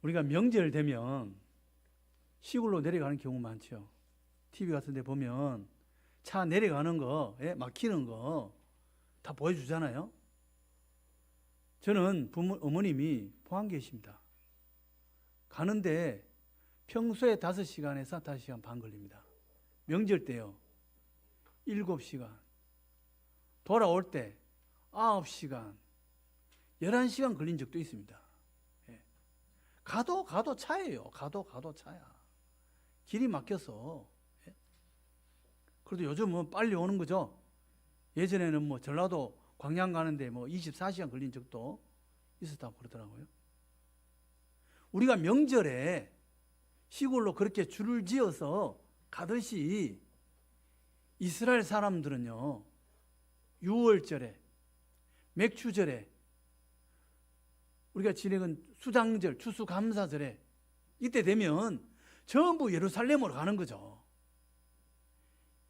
우리가 명절 되면 시골로 내려가는 경우 많죠. TV 같은 데 보면 차 내려가는 거, 막히는 거 다 보여주잖아요. 저는 어머님이 포항 계십니다. 가는데 평소에 5시간에서 5시간 반 걸립니다. 명절 때요. 7시간. 돌아올 때 9시간. 11시간 걸린 적도 있습니다. 가도 차예요. 가도 차야. 길이 막혀서. 그래도 요즘은 빨리 오는 거죠. 예전에는 뭐 전라도 광양 가는데 뭐 24시간 걸린 적도 있었다고 그러더라고요. 우리가 명절에 시골로 그렇게 줄을 지어서 가듯이 이스라엘 사람들은요, 6월절에, 맥추절에, 우리가 지내는 수장절, 추수감사절에 이때 되면 전부 예루살렘으로 가는 거죠.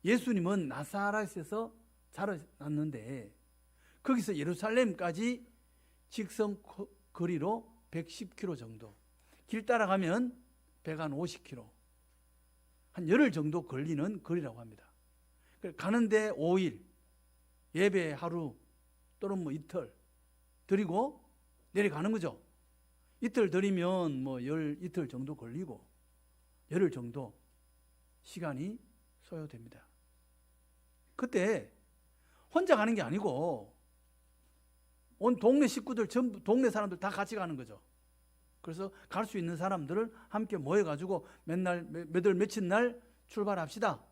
예수님은 나사렛에서 자라났는데 거기서 예루살렘까지 직선 거리로 110km 정도, 길 따라가면 150km, 한 열흘 정도 걸리는 거리라고 합니다. 가는데 5일, 예배 하루 또는 뭐 이틀 드리고 내려가는 거죠. 이틀 드리면 뭐 이틀 정도 걸리고 열흘 정도 시간이 소요됩니다. 그때 혼자 가는 게 아니고 온 동네 식구들 전부, 동네 사람들 다 같이 가는 거죠. 그래서 갈 수 있는 사람들을 함께 모여가지고 맨날 몇월 며칠 날 출발합시다.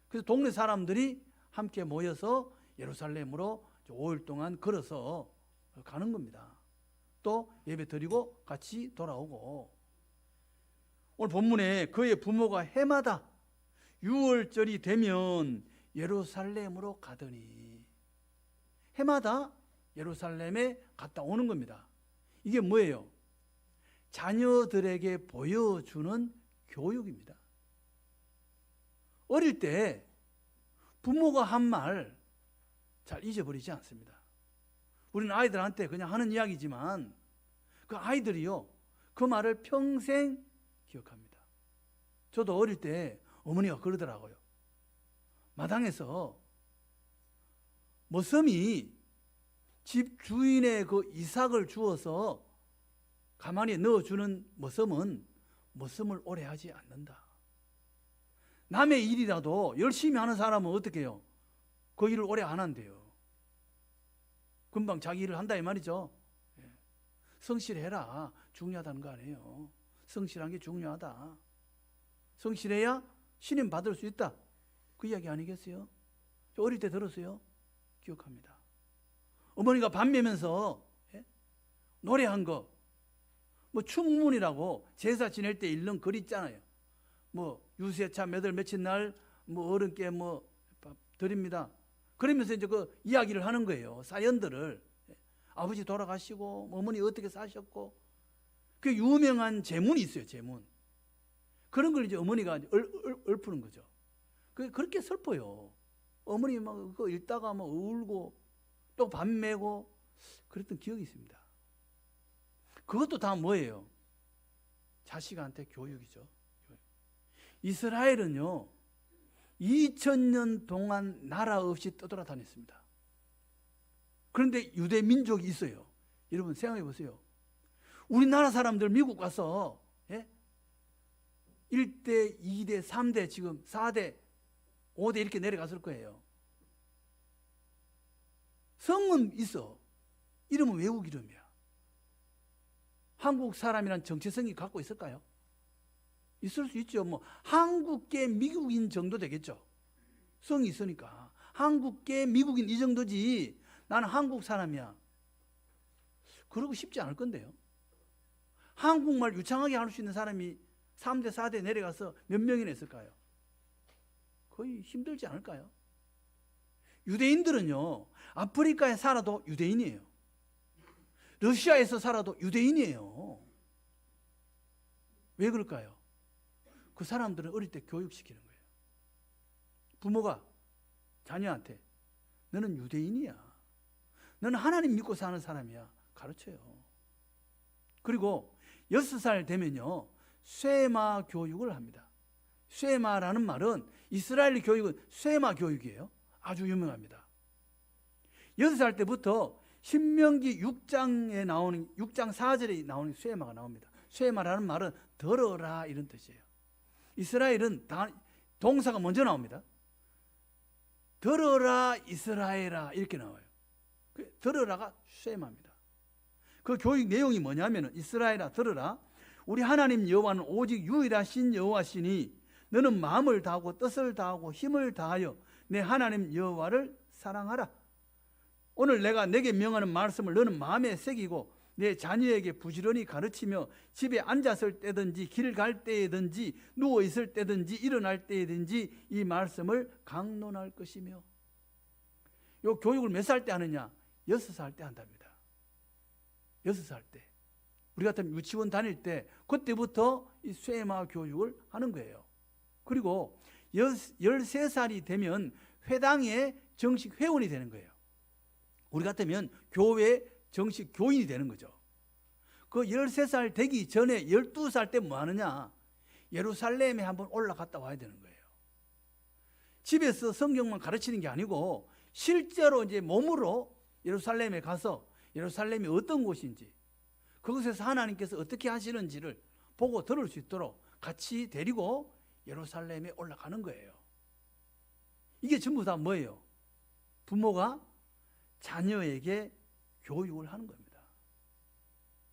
그래서 동네 사람들이 함께 모여서 예루살렘으로 5일 동안 걸어서 가는 겁니다. 또 예배 드리고 같이 돌아오고, 오늘 본문에 그의 부모가 해마다 6월절이 되면 예루살렘으로 가더니, 해마다 예루살렘에 갔다 오는 겁니다. 이게 뭐예요? 자녀들에게 보여주는 교육입니다. 어릴 때 부모가 한 말 잘 잊어버리지 않습니다. 우리는 아이들한테 그냥 하는 이야기지만 그 아이들이요, 그 말을 평생 기억합니다. 저도 어릴 때 어머니가 그러더라고요. 마당에서 머슴이 집 주인의 그 이삭을 주어서 가만히 넣어주는 머슴을 오래 하지 않는다. 남의 일이라도 열심히 하는 사람은 어떻게 해요? 그 일을 오래 안 한대요. 금방 자기 일을 한다 이 말이죠. 성실해라. 중요하다는 거 아니에요. 성실한 게 중요하다. 성실해야 신임 받을 수 있다. 그 이야기 아니겠어요? 저 어릴 때 들었어요. 기억합니다. 어머니가 밥 매면서 노래한 거, 뭐 충문이라고 제사 지낼 때 읽는 글 있잖아요. 뭐 유세차 몇월 며칠 날 뭐 어른께 뭐 밥 드립니다. 그러면서 이제 그 이야기를 하는 거예요. 사연들을. 아버지 돌아가시고 어머니 어떻게 사셨고, 그 유명한 제문이 있어요. 제문. 그런 걸 이제 어머니가 읊는 거죠. 그렇게 슬퍼요. 어머니 막 그거 읽다가 막 울고 또 밥 매고 그랬던 기억이 있습니다. 그것도 다 뭐예요? 자식한테 교육이죠. 이스라엘은요, 2000년 동안 나라 없이 떠돌아다녔습니다. 그런데 유대 민족이 있어요. 여러분 생각해 보세요. 우리나라 사람들 미국 가서 1대, 2대, 3대, 지금 4대, 5대 이렇게 내려갔을 거예요. 성은 있어. 이름은 외국 이름이야. 한국 사람이란 정체성이 갖고 있을까요? 있을 수 있죠. 뭐 한국계 미국인 정도 되겠죠. 성이 있으니까. 한국계 미국인 이 정도지 나는 한국 사람이야. 그러고 싶지 않을 건데요. 한국말 유창하게 할 수 있는 사람이 3대, 4대 내려가서 몇 명이나 있을까요? 거의 힘들지 않을까요? 유대인들은요, 아프리카에 살아도 유대인이에요. 러시아에서 살아도 유대인이에요. 왜 그럴까요? 그 사람들은 어릴 때 교육시키는 거예요. 부모가 자녀한테 너는 유대인이야. 너는 하나님 믿고 사는 사람이야. 가르쳐요. 그리고 6살 되면요 쇠마 교육을 합니다. 쇠마라는 말은 이스라엘 교육은 쇠마 교육이에요. 아주 유명합니다. 6살 때부터 신명기 6장에 나오는 6장 4절에 나오는 쇠마가 나옵니다. 쇠마라는 말은 들어라 이런 뜻이에요. 이스라엘은 동사가 먼저 나옵니다. 들어라 이스라엘아 이렇게 나와요. 들어라가 쇠마입니다. 그 교육 내용이 뭐냐면 이스라엘아 들어라 우리 하나님 여호와는 오직 유일하신 여호와시니 너는 마음을 다하고 뜻을 다하고 힘을 다하여 내 하나님 여호와를 사랑하라. 오늘 내가 내게 명하는 말씀을 너는 마음에 새기고 내 자녀에게 부지런히 가르치며 집에 앉았을 때든지 길 갈 때든지 누워 있을 때든지 일어날 때든지 이 말씀을 강론할 것이며. 이 교육을 몇 살 때 하느냐? 6살 때 한답니다. 6살 때. 우리 같으면 유치원 다닐 때 그때부터 이 쇠마 교육을 하는 거예요. 그리고 13살이 되면 회당의 정식 회원이 되는 거예요. 우리 같으면 교회 정식 교인이 되는 거죠. 그 13살 되기 전에 12살 때 뭐 하느냐? 예루살렘에 한번 올라갔다 와야 되는 거예요. 집에서 성경만 가르치는 게 아니고 실제로 이제 몸으로 예루살렘에 가서 예루살렘이 어떤 곳인지 그곳에서 하나님께서 어떻게 하시는지를 보고 들을 수 있도록 같이 데리고 예루살렘에 올라가는 거예요. 이게 전부 다 뭐예요? 부모가 자녀에게 교육을 하는 겁니다.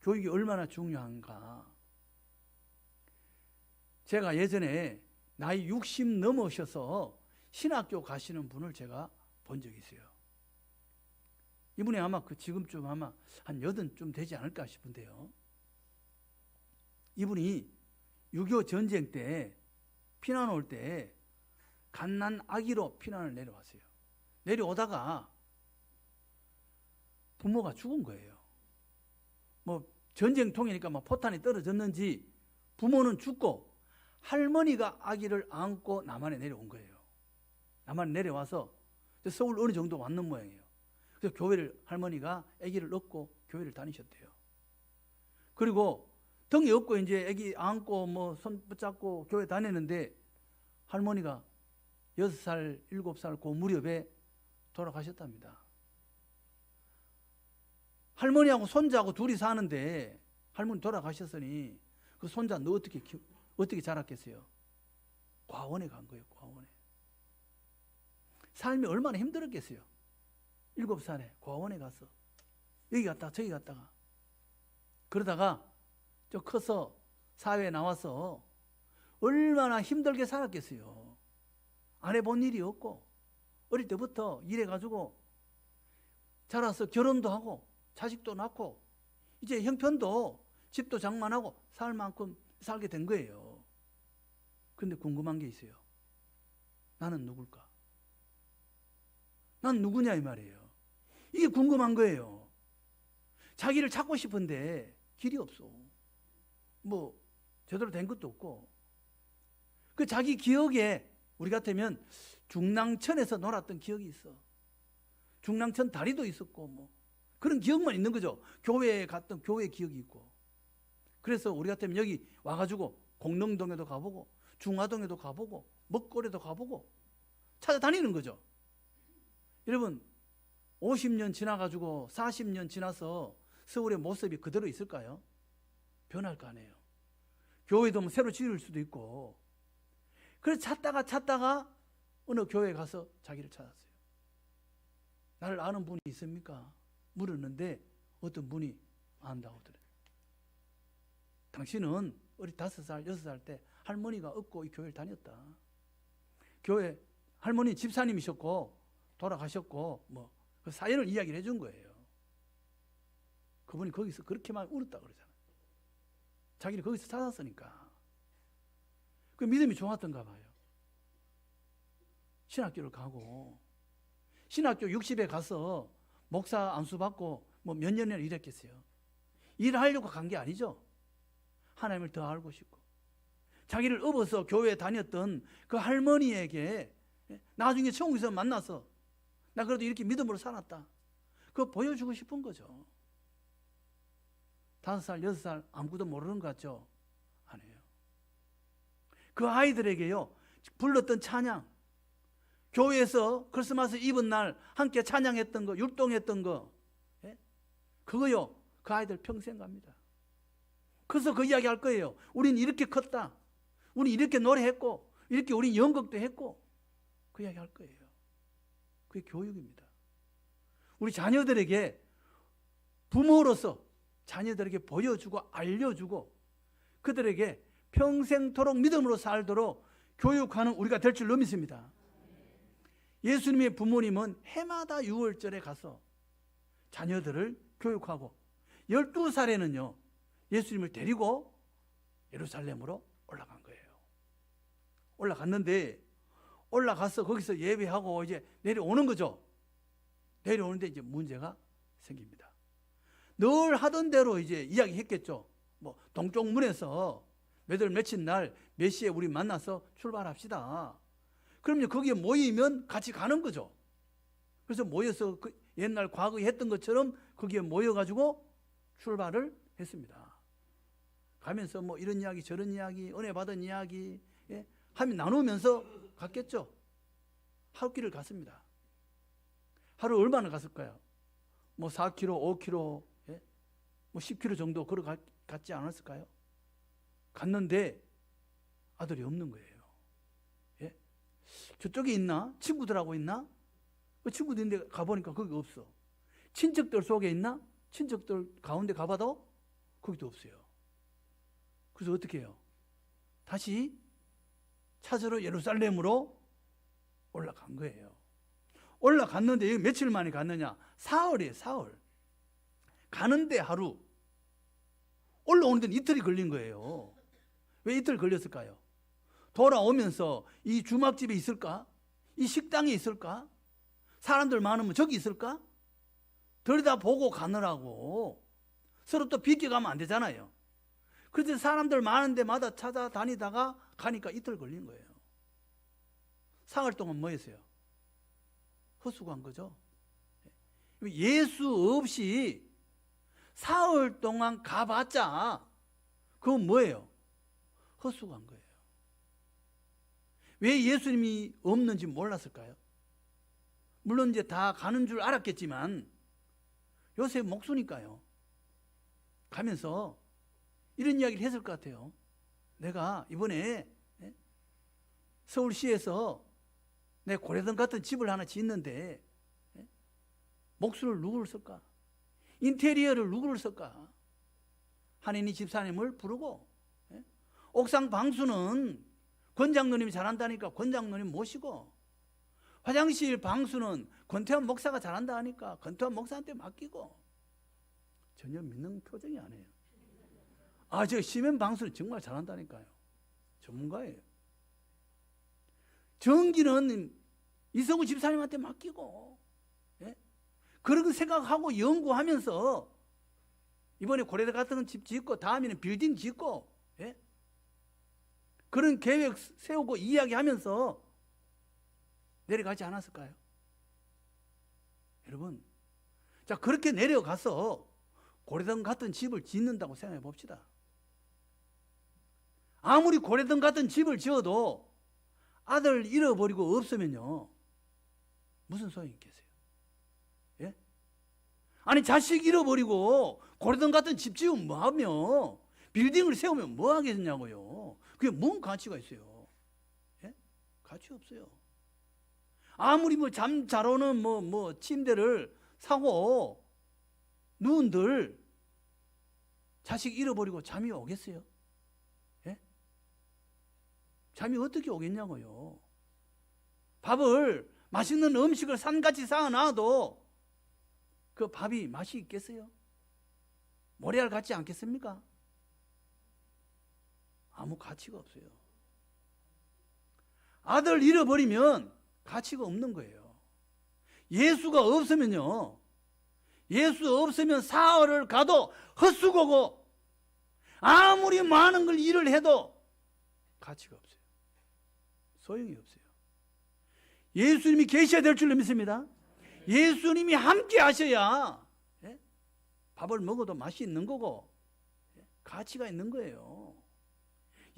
교육이 얼마나 중요한가. 제가 예전에 나이 60 넘으셔서 신학교 가시는 분을 제가 본 적이 있어요. 이분이 아마 지금쯤 아마 한 80쯤 되지 않을까 싶은데요. 이분이 6.25 전쟁 때 피난 올 때 갓난 아기로 피난을 내려왔어요. 내려오다가 부모가 죽은 거예요. 뭐 전쟁통이니까 막 포탄이 떨어졌는지 부모는 죽고 할머니가 아기를 안고 남한에 내려온 거예요. 남한에 내려와서 서울 어느 정도 왔는 모양이에요. 그래서 교회를 할머니가 아기를 얻고 교회를 다니셨대요. 그리고 등이 없고 이제 아기 안고 뭐 손 붙잡고 교회 다니는데 할머니가 6살, 7살 그 무렵에 돌아가셨답니다. 할머니하고 손자하고 둘이 사는데 할머니 돌아가셨으니 그 손자 너 어떻게 자랐겠어요? 과원에 간 거예요. 과원에. 삶이 얼마나 힘들었겠어요. 7살에 과원에 가서 여기 갔다가 저기 갔다가 그러다가 좀 커서 사회에 나와서 얼마나 힘들게 살았겠어요. 안 해본 일이 없고 어릴 때부터 일해가지고 자라서 결혼도 하고 자식도 낳고 이제 형편도 집도 장만하고 살 만큼 살게 된 거예요. 그런데 궁금한 게 있어요. 나는 누굴까? 난 누구냐 이 말이에요. 이게 궁금한 거예요. 자기를 찾고 싶은데 길이 없어. 뭐 제대로 된 것도 없고 그 자기 기억에 우리 같으면 중랑천에서 놀았던 기억이 있어. 중랑천 다리도 있었고 뭐 그런 기억만 있는 거죠. 교회에 갔던 교회 기억이 있고. 그래서 우리 같으면 여기 와가지고 공릉동에도 가보고 중화동에도 가보고 먹거리도 가보고 찾아다니는 거죠. 여러분 50년 지나가지고 40년 지나서 서울의 모습이 그대로 있을까요? 변할 거 아니에요. 교회도 뭐 새로 지을 수도 있고. 그래서 찾다가 어느 교회에 가서 자기를 찾았어요. 나를 아는 분이 있습니까? 물었는데 어떤 분이 안다고 그래요. 당신은 어리 5살, 6살 때 할머니가 얻고 이 교회를 다녔다. 교회 할머니 집사님이셨고 돌아가셨고 뭐 그 사연을 이야기를 해준 거예요. 그분이 거기서 그렇게만 울었다 그러잖아요. 자기를 거기서 찾았으니까. 그 믿음이 좋았던가 봐요. 신학교를 가고 신학교 60에 가서 목사 안수 받고 뭐 몇 년이나 일했겠어요. 일하려고 간 게 아니죠. 하나님을 더 알고 싶고 자기를 업어서 교회에 다녔던 그 할머니에게 나중에 천국에서 만나서 나 그래도 이렇게 믿음으로 살았다. 그거 보여주고 싶은 거죠. 5살, 6살 아무것도 모르는 것 같죠? 아니에요. 그 아이들에게요, 불렀던 찬양, 교회에서 크리스마스 이브 날 함께 찬양했던 거, 율동했던 거, 예? 그거요, 그 아이들 평생 갑니다. 그래서 그 이야기 할 거예요. 우린 이렇게 컸다. 우린 이렇게 노래했고, 이렇게 우린 연극도 했고, 그 이야기 할 거예요. 그게 교육입니다. 우리 자녀들에게 부모로서 자녀들에게 보여주고 알려주고 그들에게 평생토록 믿음으로 살도록 교육하는 우리가 될 줄 믿습니다. 예수님의 부모님은 해마다 6월절에 가서 자녀들을 교육하고 12살에는요 예수님을 데리고 예루살렘으로 올라간 거예요. 올라갔는데 올라가서 거기서 예배하고 이제 내려오는 거죠. 내려오는데 이제 문제가 생깁니다. 늘 하던 대로 이제 이야기했겠죠. 뭐 동쪽 문에서 며칠 날 몇 시에 우리 만나서 출발합시다. 그럼요 거기에 모이면 같이 가는 거죠. 그래서 모여서 그 옛날 과거에 했던 것처럼 거기에 모여가지고 출발을 했습니다. 가면서 뭐 이런 이야기 저런 이야기 은혜 받은 이야기 하면 나누면서 갔겠죠. 하루 길을 갔습니다. 하루 얼마나 갔을까요? 뭐 4km, 5km, 뭐 10km 정도 걸어갔지 않았을까요? 갔는데 아들이 없는 거예요. 예? 저쪽에 있나? 친구들하고 있나? 그 친구들 있는데 가보니까 거기 없어. 친척들 속에 있나? 친척들 가운데 가봐도 거기도 없어요. 그래서 어떻게 해요? 다시 찾으러 예루살렘으로 올라간 거예요. 올라갔는데 여기 며칠 만에 갔느냐? 사흘이에요. 사흘. 가는데 하루, 올라오는 데는 이틀이 걸린 거예요. 왜 이틀 걸렸을까요? 돌아오면서 이 주막집에 있을까? 이 식당에 있을까? 사람들 많으면 저기 있을까? 들여다보고 가느라고 서로 또 비껴가면 안 되잖아요. 그래서 사람들 많은 데마다 찾아다니다가 가니까 이틀 걸린 거예요. 사흘 동안 뭐 했어요? 헛수고한 거죠. 예수 없이 사흘 동안 가봤자 그건 뭐예요? 헛수고한 거예요. 왜 예수님이 없는지 몰랐을까요? 물론 이제 다 가는 줄 알았겠지만 요셉 목수니까요. 가면서 이런 이야기를 했을 것 같아요. 내가 이번에 서울시에서 내 고래등 같은 집을 하나 짓는데 목수를 누구를 쓸까? 인테리어를 누구를 쓸까? 한인이 집사님을 부르고 옥상 방수는 권장로님이 잘한다니까 권장로님 모시고 화장실 방수는 권태환 목사가 잘한다 하니까 권태환 목사한테 맡기고 전혀 믿는 표정이 아니에요. 아, 저 시멘 방수는 정말 잘한다니까요. 전문가예요. 전기는 이성우 집사님한테 맡기고 그런 생각하고 연구하면서 이번에 고래대 같은 집 짓고 다음에는 빌딩 짓고 그런 계획 세우고 이야기하면서 내려가지 않았을까요? 여러분, 자 그렇게 내려가서 고래등 같은 집을 짓는다고 생각해 봅시다. 아무리 고래등 같은 집을 지어도 아들 잃어버리고 없으면요 무슨 소용이 있겠어요? 예? 아니 자식 잃어버리고 고래등 같은 집 지으면 뭐하며 빌딩을 세우면 뭐 하겠냐고요. 그게 뭔 가치가 있어요? 예? 가치 없어요. 아무리 뭐 잠 잘 오는 뭐 침대를 사고 누운들 자식 잃어버리고 잠이 오겠어요? 예? 잠이 어떻게 오겠냐고요. 밥을 맛있는 음식을 산같이 쌓아놔도 그 밥이 맛이 있겠어요? 모래알 같지 않겠습니까? 아무 가치가 없어요. 아들 잃어버리면 가치가 없는 거예요. 예수가 없으면요, 예수 없으면 사흘을 가도 헛수고고 아무리 많은 걸 일을 해도 가치가 없어요. 소용이 없어요. 예수님이 계셔야 될 줄 믿습니다. 예수님이 함께 하셔야 밥을 먹어도 맛이 있는 거고 가치가 있는 거예요.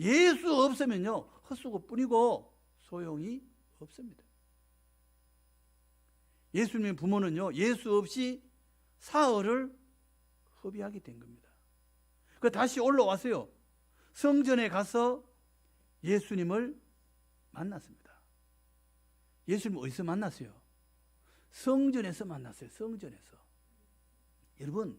예수 없으면요, 헛수고 뿐이고 소용이 없습니다. 예수님의 부모는요, 예수 없이 사흘을 허비하게 된 겁니다. 그 다시 올라왔어요. 성전에 가서 예수님을 만났습니다. 예수님 어디서 만났어요? 성전에서 만났어요. 성전에서. 여러분,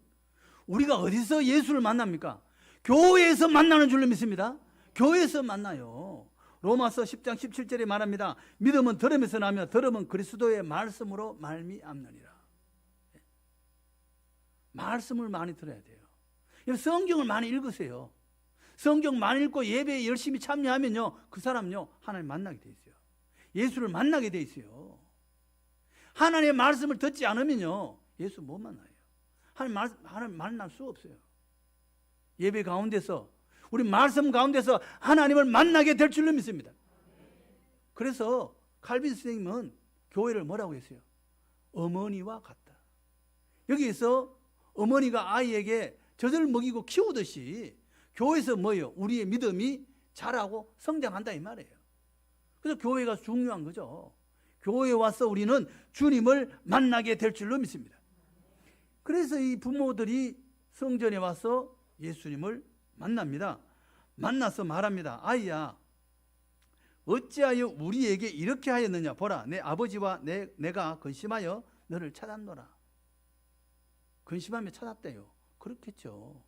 우리가 어디서 예수를 만납니까? 교회에서 만나는 줄로 믿습니다. 교회에서 만나요. 로마서 10장 17절에 말합니다. 믿음은 들음에서 나며 들음은 그리스도의 말씀으로 말미암느니라. 말씀을 많이 들어야 돼요. 성경을 많이 읽으세요. 성경 많이 읽고 예배에 열심히 참여하면요, 그 사람요, 하나님 만나게 돼 있어요. 예수를 만나게 돼 있어요. 하나님의 말씀을 듣지 않으면요, 예수 못 만나요. 하나님 만날 수 없어요. 예배 가운데서, 우리 말씀 가운데서 하나님을 만나게 될 줄로 믿습니다. 그래서 칼빈 선생님은 교회를 뭐라고 했어요? 어머니와 같다. 여기에서 어머니가 아이에게 젖을 먹이고 키우듯이 교회에서 뭐예요? 우리의 믿음이 자라고 성장한다 이 말이에요. 그래서 교회가 중요한 거죠. 교회에 와서 우리는 주님을 만나게 될 줄로 믿습니다. 그래서 이 부모들이 성전에 와서 예수님을 만납니다. 만나서 말합니다. 아이야, 어찌하여 우리에게 이렇게 하였느냐? 보라, 내 아버지와 내가 근심하여 너를 찾았노라. 근심하며 찾았대요. 그렇겠죠.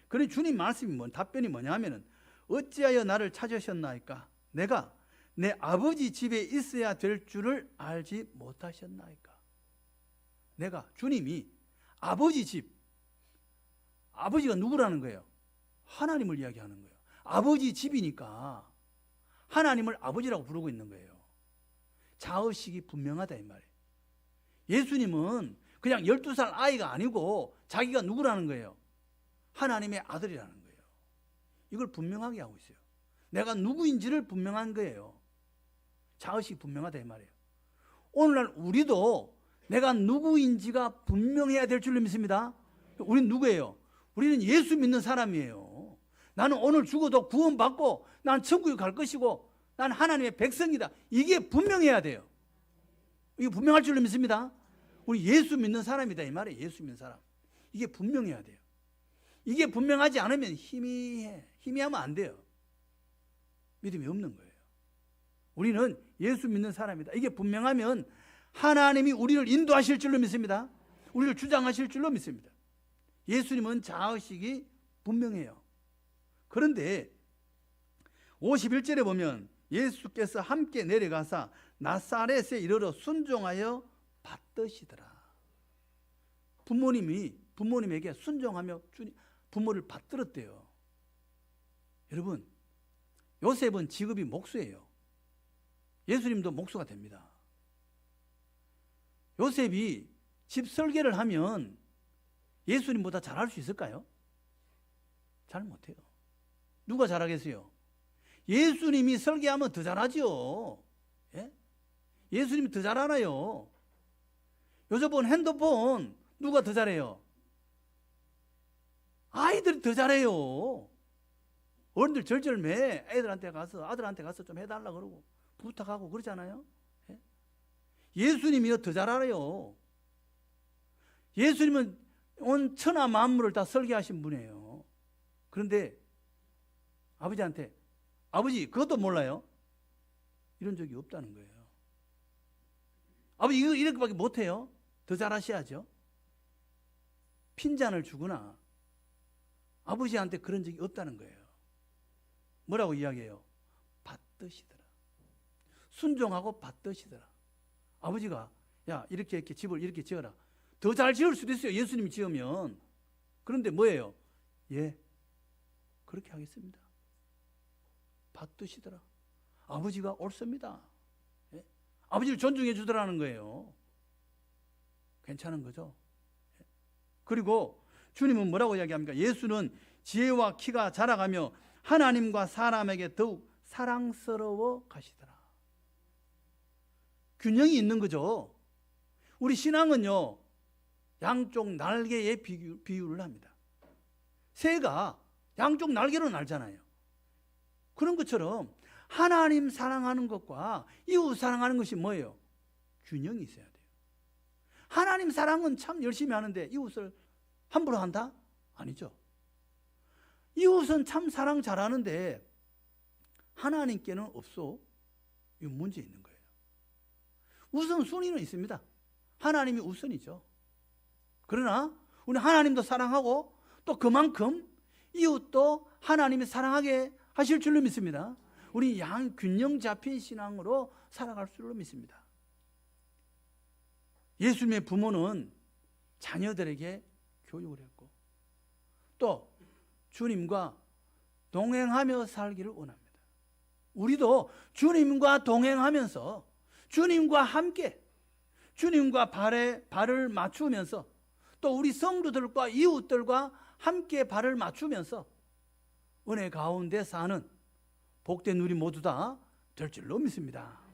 그래 주님 말씀이 답변이 뭐냐면은 어찌하여 나를 찾으셨나이까? 내가 내 아버지 집에 있어야 될 줄을 알지 못하셨나이까? 내가 주님이 아버지 집, 아버지가 누구라는 거예요? 하나님을 이야기하는 거예요. 아버지 집이니까 하나님을 아버지라고 부르고 있는 거예요. 자의식이 분명하다 이 말이에요. 예수님은 그냥 12살 아이가 아니고 자기가 누구라는 거예요? 하나님의 아들이라는 거예요. 이걸 분명하게 하고 있어요. 내가 누구인지를 분명한 거예요. 자의식이 분명하다 이 말이에요. 오늘날 우리도 내가 누구인지가 분명해야 될 줄로 믿습니다. 우리는 누구예요? 우리는 예수 믿는 사람이에요. 나는 오늘 죽어도 구원받고 난 천국에 갈 것이고 난 하나님의 백성이다. 이게 분명해야 돼요. 이게 분명할 줄로 믿습니다. 우리 예수 믿는 사람이다 이 말이에요. 예수 믿는 사람. 이게 분명해야 돼요. 이게 분명하지 않으면 희미하면 안 돼요. 믿음이 없는 거예요. 우리는 예수 믿는 사람이다. 이게 분명하면 하나님이 우리를 인도하실 줄로 믿습니다. 우리를 주장하실 줄로 믿습니다. 예수님은 자의식이 분명해요. 그런데 51절에 보면 예수께서 함께 내려가사 나사렛에 이르러 순종하여 받드시더라. 부모님에게 순종하며 부모를 받들었대요. 여러분, 요셉은 직업이 목수예요. 예수님도 목수가 됩니다. 요셉이 집 설계를 하면 예수님보다 잘할 수 있을까요? 잘 못해요. 누가 잘하겠어요? 예수님이 설계하면 더 잘하죠. 예? 예수님이 더 잘 알아요. 요새 본 핸드폰 누가 더 잘해요? 아이들이 더 잘해요. 어른들 절절매 애들한테 가서 아들한테 가서 좀 해달라 그러고 부탁하고 그러잖아요. 예? 예수님이 더 잘 알아요. 예수님은 온 천하 만물을 다 설계하신 분이에요. 그런데 아버지한테 아버지 그것도 몰라요? 이런 적이 없다는 거예요. 아버지 이거 이렇게밖에 못해요? 더 잘하셔야죠. 핀잔을 주거나 아버지한테 그런 적이 없다는 거예요. 뭐라고 이야기해요? 받드시더라. 순종하고 받드시더라. 아버지가 야 이렇게 집을 이렇게 지어라. 더 잘 지을 수도 있어요. 예수님이 지으면. 그런데 뭐예요? 예, 그렇게 하겠습니다. 받드시더라. 아버지가 옳습니다. 예? 아버지를 존중해 주더라는 거예요. 괜찮은 거죠? 예? 그리고 주님은 뭐라고 이야기합니까? 예수는 지혜와 키가 자라가며 하나님과 사람에게 더욱 사랑스러워 가시더라. 균형이 있는 거죠. 우리 신앙은요, 양쪽 날개에 비유를 합니다. 새가 양쪽 날개로 날잖아요. 그런 것처럼 하나님 사랑하는 것과 이웃 사랑하는 것이 뭐예요? 균형이 있어야 돼요. 하나님 사랑은 참 열심히 하는데 이웃을 함부로 한다? 아니죠. 이웃은 참 사랑 잘하는데 하나님께는 없어. 이 문제 있는 거예요. 우선순위는 있습니다. 하나님이 우선이죠. 그러나 우리 하나님도 사랑하고 또 그만큼 이웃도 하나님이 사랑하게 하실 줄로 믿습니다. 우리 균형 잡힌 신앙으로 살아갈 줄로 믿습니다. 예수님의 부모는 자녀들에게 교육을 했고 또 주님과 동행하며 살기를 원합니다. 우리도 주님과 동행하면서 주님과 함께 주님과 발을 맞추면서 또 우리 성도들과 이웃들과 함께 발을 맞추면서 은혜 가운데 사는 복된 우리 모두 다 될 줄로 믿습니다.